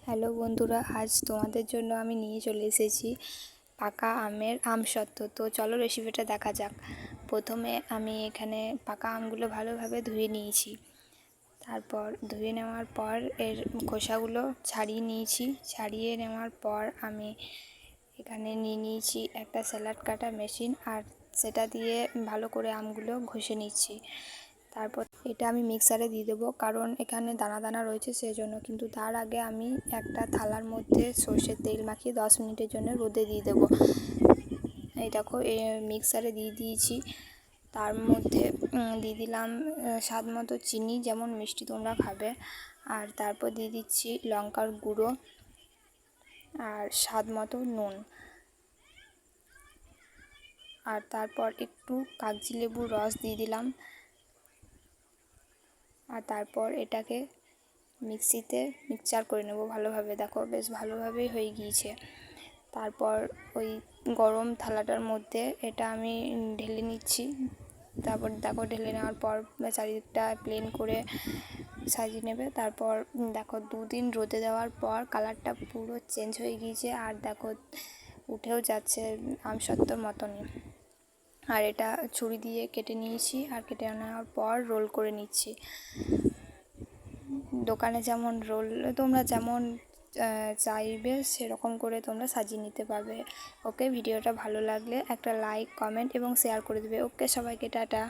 Hello বন্ধুরা, আজ তোমাদের জন্য আমি নিয়ে চলে এসেছি পাকা আমের আমসত্ত্ব। তো চলো রেসিপিটা দেখা যাক। প্রথমে আমি এখানে পাকা আমগুলো ভালোভাবে ধুয়ে নিয়েছি। তারপর ধুয়ে নেওয়ার পর এর খোসাগুলো ছাড়িয়ে নিয়েছি। ছাড়িয়ে নেওয়ার পর আমি এখানে নিয়ে নিয়েছি একটা স্যালাড কাটার মেশিন, আর সেটা দিয়ে ভালো করে আমগুলো ঘষে নিচ্ছি। তারপর এটা আমি মিক্সারে দিয়ে দেবো, কারণ এখানে দানা দানা রয়েছে সেই জন্য। কিন্তু তার আগে আমি একটা থালার মধ্যে সর্ষের তেল মাখিয়ে 10 মিনিটের জন্য রোদে দিয়ে দেবো। এই দেখো মিক্সারে দিয়ে দিয়েছি। তার মধ্যে দিয়ে দিলাম স্বাদ মতো চিনি, যেমন মিষ্টি তোমরা খাবে। আর তারপর দিয়ে দিচ্ছি লঙ্কার গুঁড়ো আর স্বাদ মতো নুন। আর তারপর একটু কাগজি লেবুর রস দিয়ে দিলাম। আর তারপর এটাকে মিক্সিতে মিক্সচার করে নেব ভালোভাবে। দেখো বেশ ভালোভাবেই হয়ে গিয়েছে। তারপর ওই গরম থালাটার মধ্যে এটা আমি ঢেলে নিচ্ছি। তারপর দেখো ঢেলে নেওয়ার পর চারিদিকটা প্লেন করে সাজিয়ে নেবে। তারপর দেখো 2 দিন রোদে দেওয়ার পর কালারটা পুরো চেঞ্জ হয়ে গিয়েছে। আর দেখো উঠেও যাচ্ছে আমসত্ত্বর মতনই। আর এটা ছুরি দিয়ে কেটে নিয়েছি। আর কেটে নেওয়ার পর রোল করে নিচ্ছি। দোকানে যেমন রোল তোমরা যেমন চাইবে সেরকম করে তোমরা সাজিয়ে নিতে পারবে। ওকে, ভিডিওটা ভালো লাগলে একটা লাইক, কমেন্ট এবং শেয়ার করে দেবে। ওকে, সবাইকে টাটা।